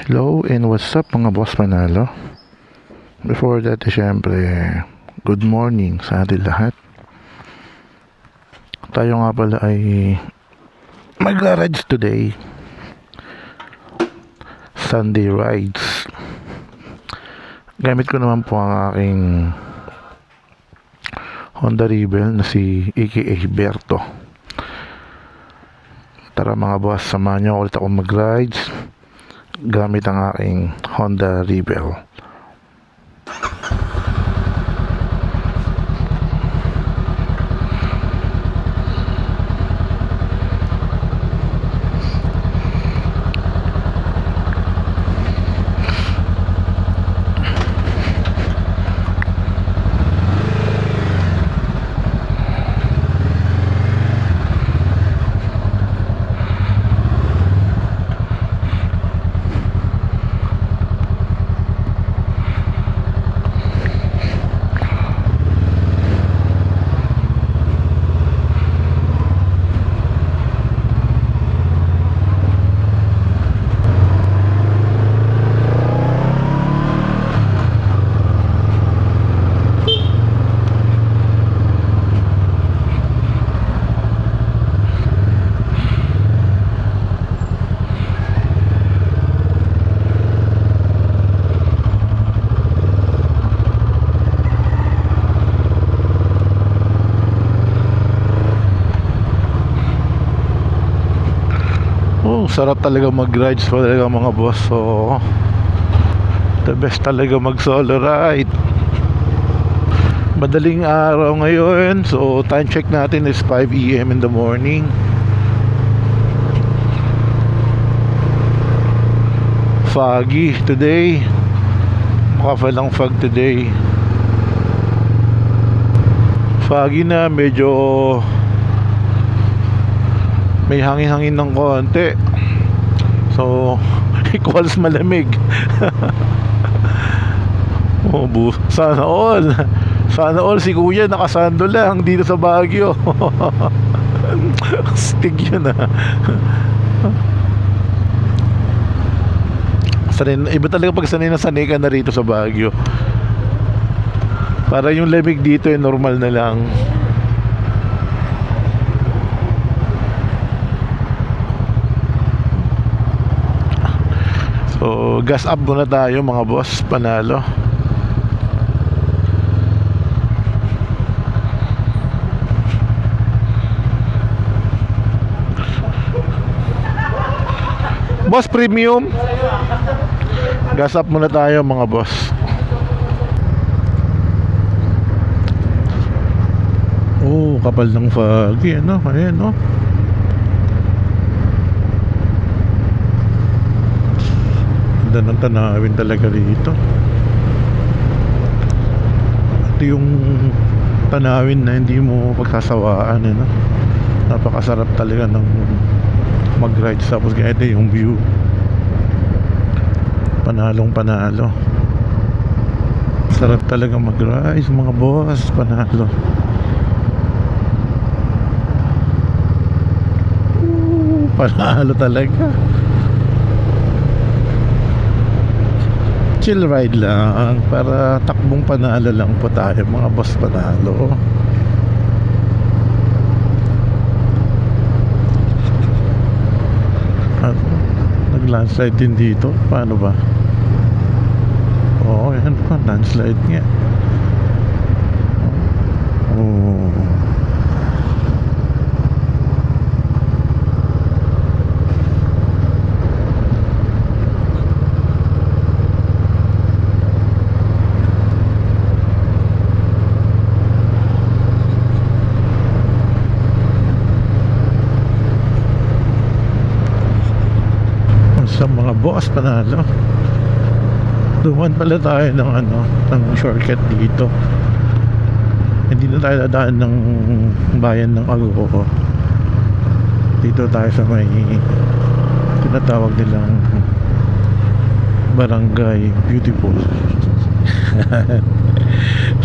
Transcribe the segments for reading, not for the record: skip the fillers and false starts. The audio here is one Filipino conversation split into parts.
Hello and what's up mga boss Manalo. Before that, syempre, good morning sa atin lahat. Tayo nga pala ay magra-rides today. Sunday rides. Gamit ko naman po ang aking Honda Rebel na si aka Berto. Tara mga boss, samahan niyo ulit ako mag-rides gamit ang aking Honda Rebel. Sarap talaga mag-rides talaga mga boss. So the best talaga mag solo ride. Madaling araw ngayon. So time check natin is 5 AM in the morning. Foggy today. Mukha lang fog today. Foggy na, medyo may hangin-hangin ng konti. So, equals malamig. Sana all. Sana all si kuya nakasando lang dito sa Baguio. Stig yun Iba talaga pag sanay ka na rito sa Baguio. Para yung lamig dito normal na lang. So, gas up muna tayo mga boss, panalo. Boss premium. Gas up muna tayo mga boss. Oh, kapal ng foggy, ayan ng tanawin talaga rito. Ito yung tanawin na hindi mo pagsasawaan napakasarap talaga ng mag-ride. Tapos ganito yung view, panalo. Sarap talaga mag-ride mga boss, panalo. Panalo talaga. Chill ride lang, para takbong panalo lang po tayo mga boss, panalo. At nag-landslide din dito, paano ba? Oo, yan pa, landslide nga. Oo. Sa mga boss, panalo. Duman pala tayo ng shortcut dito. Hindi na tayo dadaan ng bayan ng Agogo. Dito tayo sa may tinatawag nilang Barangay Beautiful.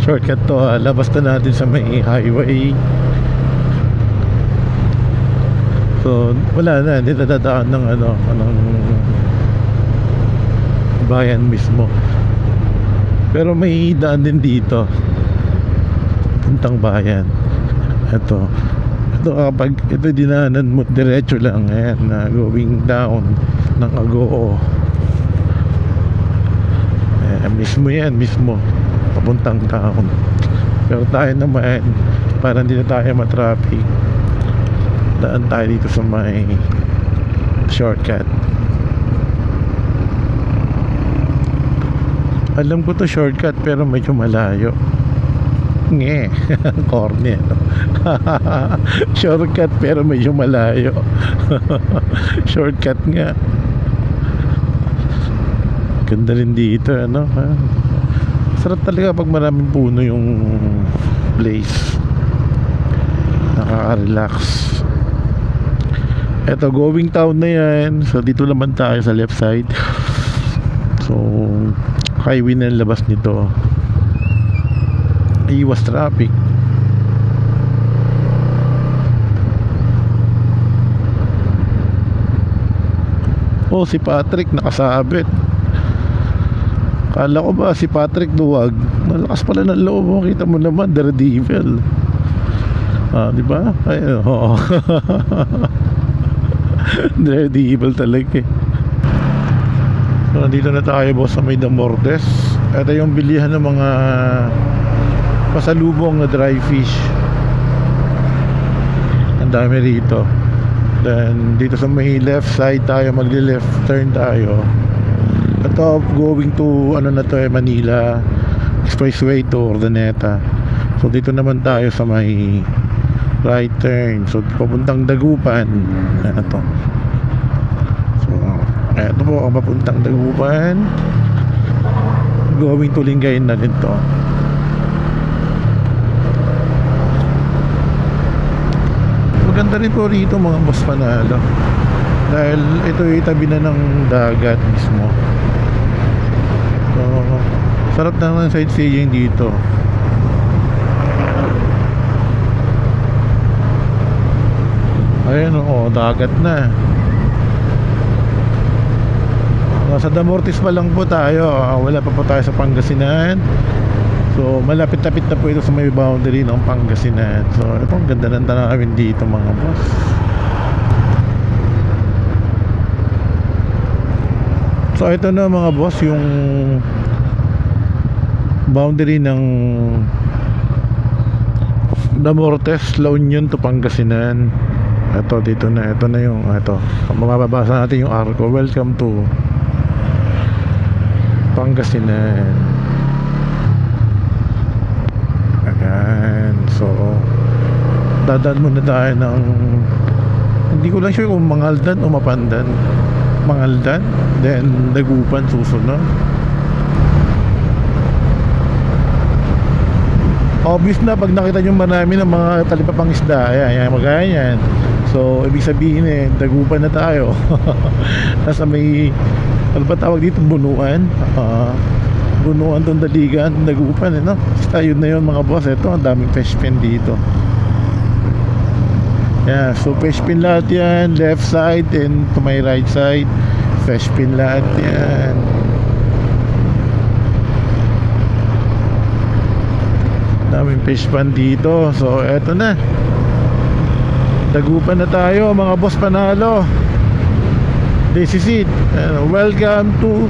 Shortcut to labas na natin sa may highway. So wala na, hindi na dadaan ng bayan mismo. Pero may daan din dito puntang bayan. Ito kapag ito dinaanan mo diretso lang, ayan, na going down ng Agoo. Mismo yan, mismo papuntang town. Pero tayo naman, para hindi na tayo matraffic, daan tayo dito sa may shortcut. Alam ko to shortcut pero medyo malayo. Nge, corny, no? Shortcut pero medyo malayo. Shortcut nga. Ganda rin dito, ano? Sarap talaga pag maraming puno yung place. Nakaka-relax. Eto, going town na yan. So dito naman tayo sa left side. So highway na labas nito. Iwas traffic. Oh, si Patrick nakasabit. Kala ko ba si Patrick duwag? Malakas pala ng loob mo. Kita mo naman, Daredevil. Di ba? Ay, oo. Daredevil talaga eh. So, nandito na tayo, boss, sa may Damortes. Ito yung bilihan ng mga pasalubong na dry fish. Ang dami rito. Then dito sa may left side tayo, magli-left turn tayo. Ito going to ano na to, Manila Expressway to Urdaneta. So dito naman tayo sa may right turn. So papuntang Dagupan. Ito. So ito po ang papuntang Dagupan. Going to Lingayen na din to. Maganda rin po rito mga boss Panalo, dahil ito ay tabi na ng dagat mismo. So sarap na ng sightseeing dito. Ayan, oo, dagat na. Nasa Damortes pa lang po tayo. Wala pa po tayo sa Pangasinan. So malapit-lapit na po ito sa may boundary ng Pangasinan. So ito, ang ganda ng tanawin dito mga boss. So ito na mga boss, yung boundary ng Damortes, La Union to Pangasinan. Ito, dito na, ito na yung, ito, mababasa natin yung arko. Welcome to Pangasinan. Ayan. So dadaan muna tayo ng, hindi ko lang sure kung Mangaldan o Mapandan. Mangaldan, then Dagupan susunod. Obvious na pag nakita nyo marami ng mga talipapang isda. Ayan, magaya yan. So ibig sabihin Dagupan na tayo. Nasa may, ano ba tawag dito, Bunuan. Bunuan tong Daligan, Dagupan, no? Basta yun na yun mga boss. Ito, ang daming fish pin dito. Yeah, so fish pin lahat yan, left side and to my right side, fish pin lahat yan. Daming fish pan dito. So eto na, Dagupan na tayo mga boss Panalo. This is it. Welcome to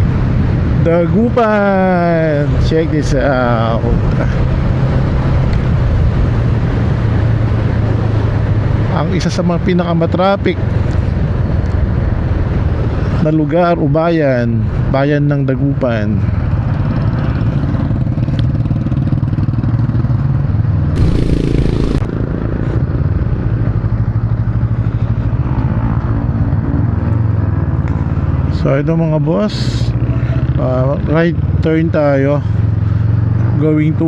Dagupan. Check this out. Ang isa sa mga pinakamatraffic na lugar o bayan, bayan ng Dagupan. So ito mga boss, right turn tayo going to,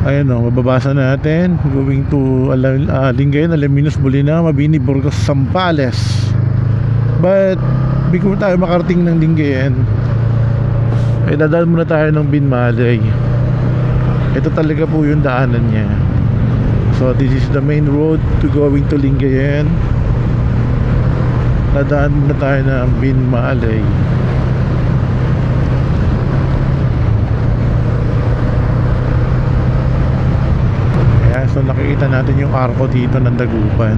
ayun o, mababasa natin, going to Lingayen, Alaminos, Bulina, Mabini, Burgos, Zambales. But before tayo makarating ng Lingayen, ay dadaan muna tayo ng Binmalay. Ito talaga po yung daanan niya. So this is the main road to going to Lingayen. Dadaan muna tayo ng Binmalay. So nakikita natin yung arko dito ng Dagupan.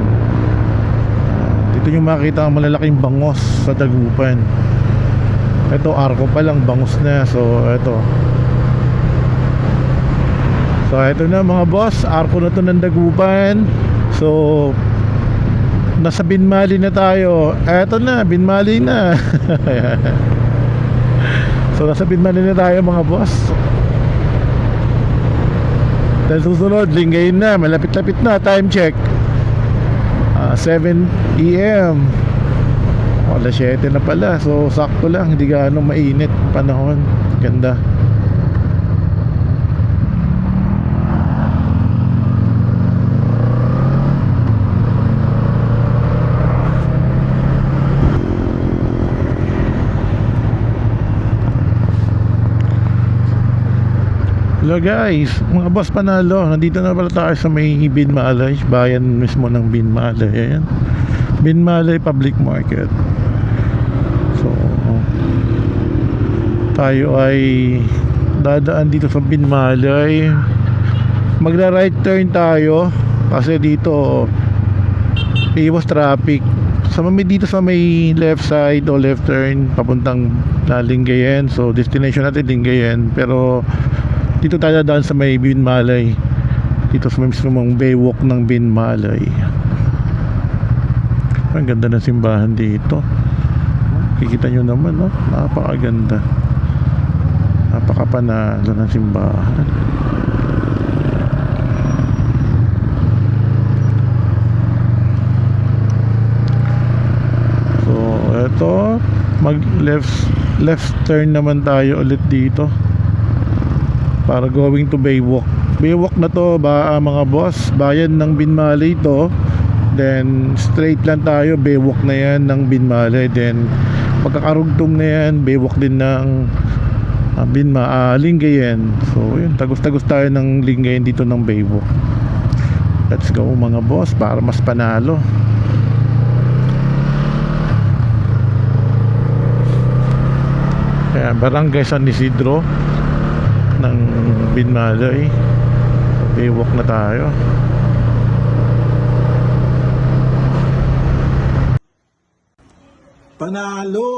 Dito yung makita ang malalaking bangos sa Dagupan. Ito arko pa lang, bangos na. So ito na mga boss, arko na to ng Dagupan. So nasa Binmalay na tayo. Eto na, Binmalay na. So nasa Binmalay na tayo mga boss. Dahil susunod, Lingayen na, malapit-lapit na, time check 7 AM. Alas 7 na pala, so sakto lang, hindi gaano mainit panahon. Ganda. Hello guys, mga boss panalo. Nandito na pala tayo sa may Binmalay, bayan mismo ng Binmalay. Ayan, Binmalay Public Market. So tayo ay dadaan dito sa Binmalay. Magra right turn tayo kasi dito iwas traffic. Dito sa may left side o left turn papuntang Lingayen. So destination natin Lingayen, pero dito tayo daan sa may Binmalay. Dito sa may mismong baywalk ng Binmalay. Ang ganda ng simbahan dito. Kikita nyo naman, no? Napakaganda. Napakapanalo ng simbahan. So eto, mag left turn naman tayo ulit dito para going to Baywalk. Baywalk na to mga boss, bayan ng Binmalay to. Then straight lang tayo, Baywalk na yan ng Binmalay. Then pagkakarugtong na yan, Baywalk din ng Lingayen. So yun, tagos-tagos tayo ng Lingayen dito ng Baywalk. Let's go mga boss, para mas panalo. Kaya Barangay San Isidro ng Binmalay. Baywalk na tayo. Panalo!